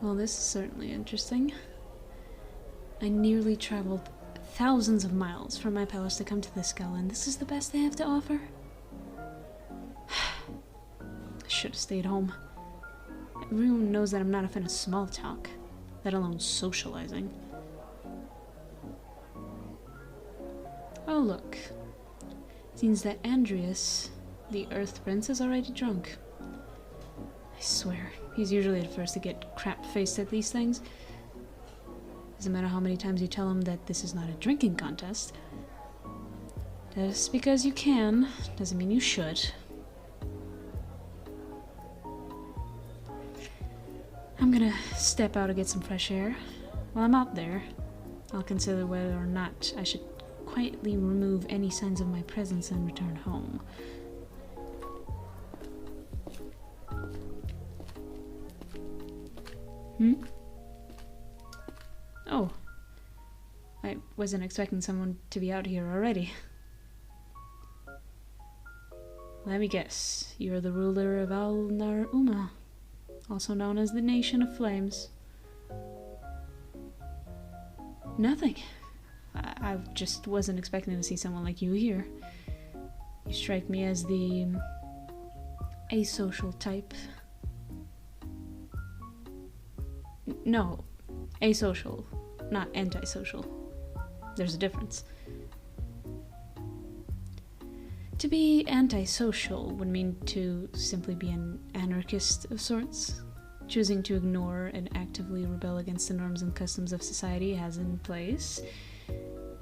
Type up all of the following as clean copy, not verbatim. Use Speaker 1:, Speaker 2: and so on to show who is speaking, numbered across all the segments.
Speaker 1: Well, this is certainly interesting. I nearly traveled thousands of miles from my palace to come to this Gala, and this is the best they have to offer? I should have stayed home. Everyone knows that I'm not a fan of small talk, let alone socializing. Oh look. Seems that Andreas, the Earth Prince, is already drunk. I swear, he's usually the first to get crap-faced at these things. Doesn't matter how many times you tell him that this is not a drinking contest. Just because you can, doesn't mean you should. I'm gonna step out to get some fresh air. While I'm out there, I'll consider whether or not I should quietly remove any signs of my presence and return home. Oh. I wasn't expecting someone to be out here already. Let me guess, you're the ruler of Al-Nar Uma, also known as the Nation of Flames. Nothing. I just wasn't expecting to see someone like you here. You strike me as the asocial type. No, asocial, not antisocial. There's a difference. To be antisocial would mean to simply be an anarchist of sorts, choosing to ignore and actively rebel against the norms and customs of society it has in place.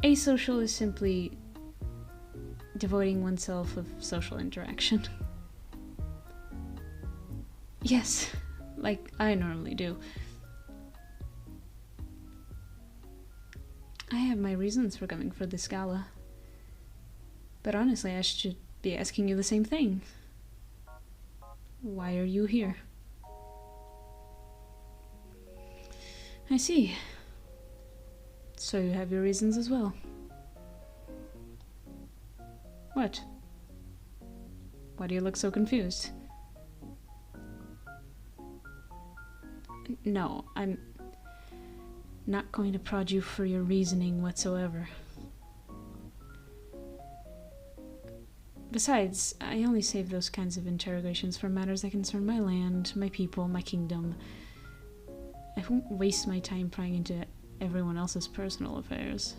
Speaker 1: Asocial is simply devoiding oneself of social interaction. Yes, like I normally do. I have my reasons for coming for this gala. But honestly, I should be asking you the same thing. Why are you here? I see. So you have your reasons as well. What? Why do you look so confused? No, I'm not going to prod you for your reasoning whatsoever. Besides, I only save those kinds of interrogations for matters that concern my land, my people, my kingdom. I won't waste my time prying into everyone else's personal affairs.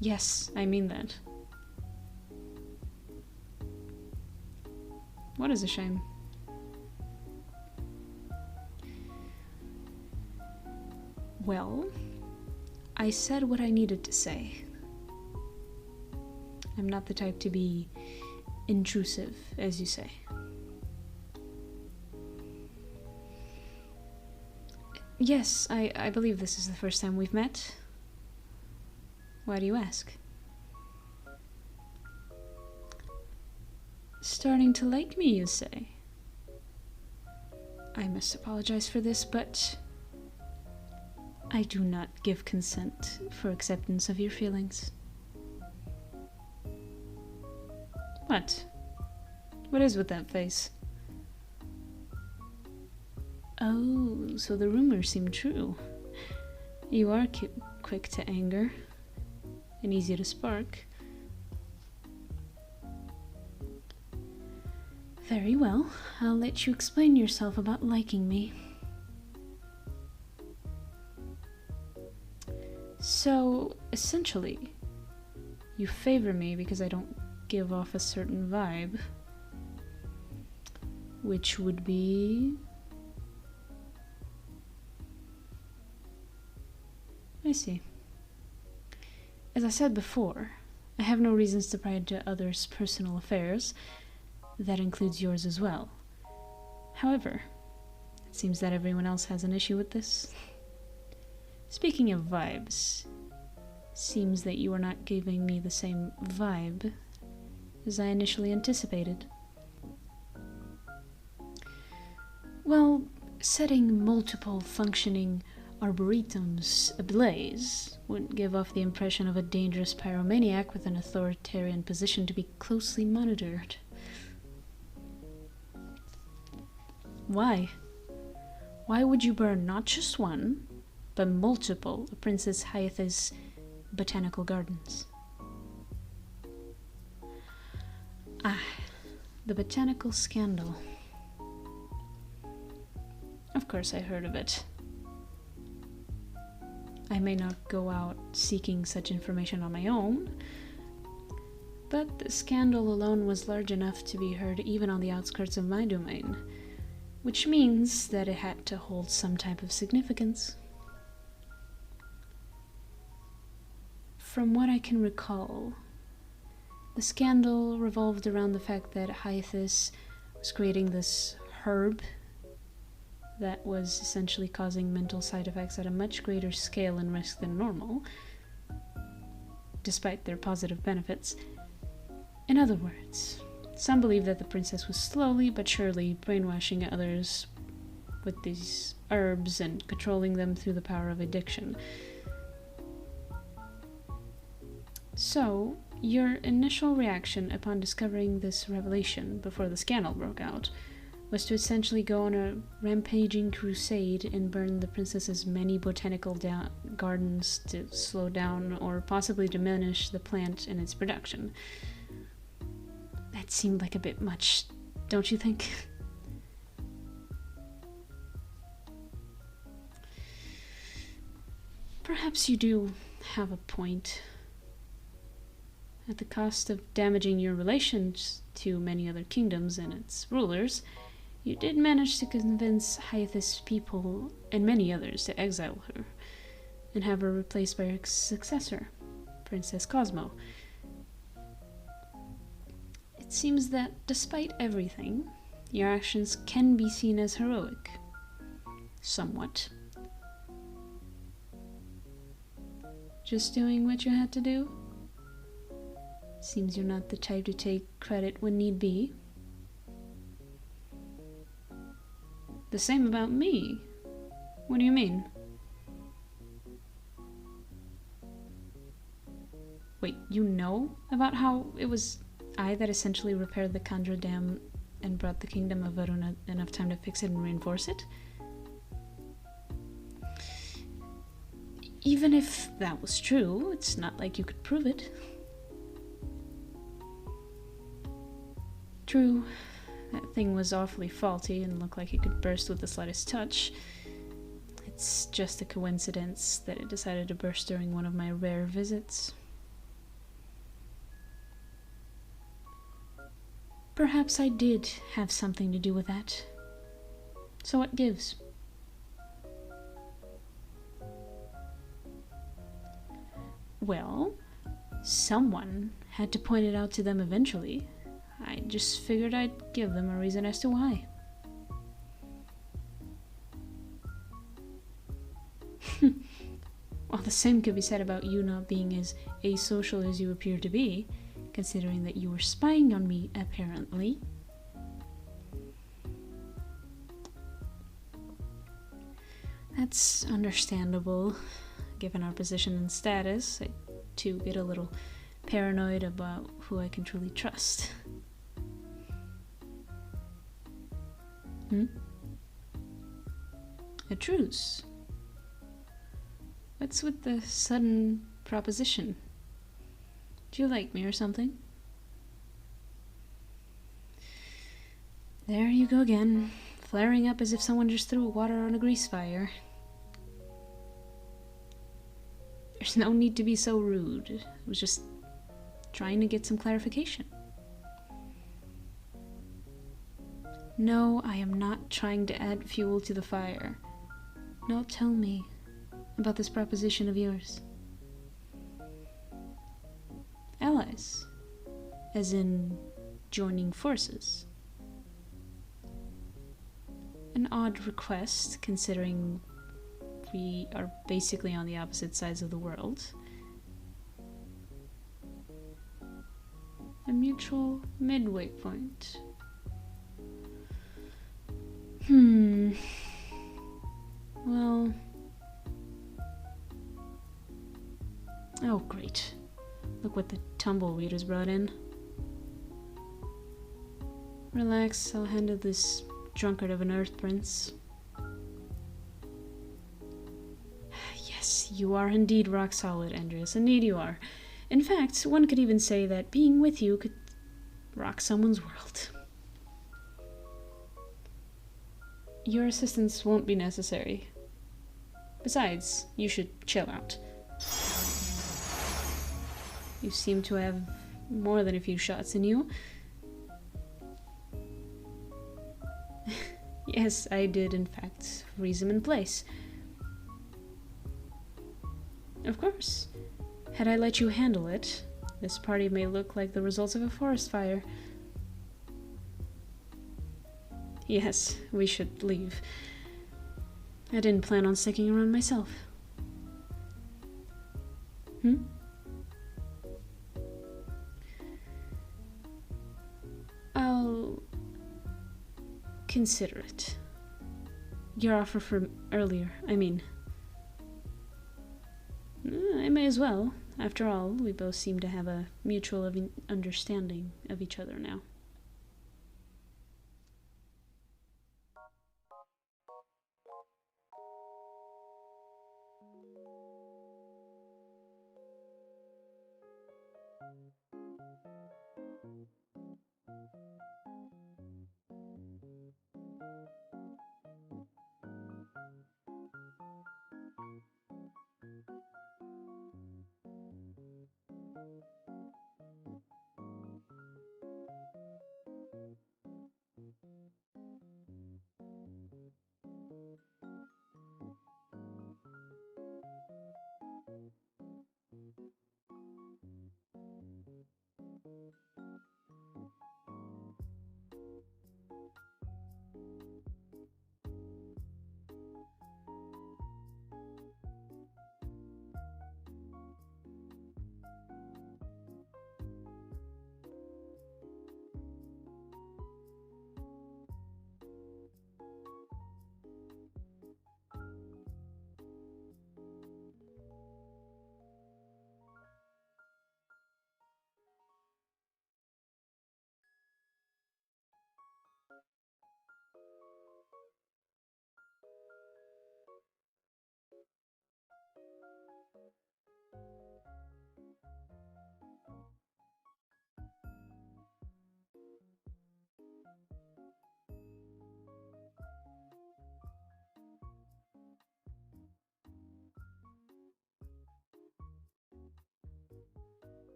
Speaker 1: Yes, I mean that. What is a shame? Well, I said what I needed to say. I'm not the type to be intrusive, as you say. Yes, I believe this is the first time we've met. Why do you ask? Starting to like me, you say? I must apologize for this, but I do not give consent for acceptance of your feelings. What? What is with that face? Oh, so the rumors seem true. You are quick to anger and easy to spark. Very well, I'll let you explain yourself about liking me. So, essentially, you favor me because I don't give off a certain vibe, which would be... I see. As I said before, I have no reasons to pry into others' personal affairs. That includes yours as well. However, it seems that everyone else has an issue with this. Speaking of vibes, seems that you are not giving me the same vibe as I initially anticipated. Well, setting multiple functioning arboretums ablaze wouldn't give off the impression of a dangerous pyromaniac with an authoritarian position to be closely monitored. Why? Why would you burn not just one, but multiple of Princess Hyatha's botanical gardens? Ah, the botanical scandal. Of course I heard of it. I may not go out seeking such information on my own, but the scandal alone was large enough to be heard even on the outskirts of my domain, which means that it had to hold some type of significance. From what I can recall, the scandal revolved around the fact that Hyathis was creating this herb that was essentially causing mental side effects at a much greater scale and risk than normal, despite their positive benefits. In other words, some believe that the princess was slowly but surely brainwashing others with these herbs and controlling them through the power of addiction. So, your initial reaction upon discovering this revelation before the scandal broke out was to essentially go on a rampaging crusade and burn the princess's many botanical gardens to slow down or possibly diminish the plant and its production. That seemed like a bit much, don't you think? Perhaps you do have a point. At the cost of damaging your relations to many other kingdoms and its rulers, you did manage to convince Hyathis people and many others to exile her and have her replaced by her successor, Princess Cosmo. It seems that despite everything, your actions can be seen as heroic. Somewhat. Just doing what you had to do? Seems you're not the type to take credit when need be. The same about me. What do you mean? Wait, you know about how it was I that essentially repaired the Kandra Dam and brought the kingdom of Varuna enough time to fix it and reinforce it? Even if that was true, it's not like you could prove it. True, that thing was awfully faulty and looked like it could burst with the slightest touch. It's just a coincidence that it decided to burst during one of my rare visits. Perhaps I did have something to do with that. So what gives? Well, someone had to point it out to them eventually. I just figured I'd give them a reason as to why. Well, the same could be said about you not being as asocial as you appear to be, considering that you were spying on me, apparently. That's understandable, given our position and status. I, too, get a little paranoid about who I can truly trust. A truce? What's with the sudden proposition? Do you like me or something? There you go again, flaring up as if someone just threw water on a grease fire. There's no need to be so rude. I was just trying to get some clarification. No, I am not trying to add fuel to the fire. Now tell me about this proposition of yours. Allies, as in joining forces. An odd request, considering we are basically on the opposite sides of the world. A mutual midway point. Well... Oh, great. Look what the tumbleweed has brought in. Relax, I'll handle this drunkard of an Earth Prince. Yes, you are indeed rock solid, Andreas. Indeed you are. In fact, one could even say that being with you could rock someone's world. Your assistance won't be necessary. Besides, you should chill out. You seem to have more than a few shots in you. Yes, I did in fact freeze him in place. Of course. Had I let you handle it, this party may look like the results of a forest fire. Yes, we should leave. I didn't plan on sticking around myself. I'll consider it. Your offer from earlier, I mean. I may as well. After all, we both seem to have a mutual understanding of each other now.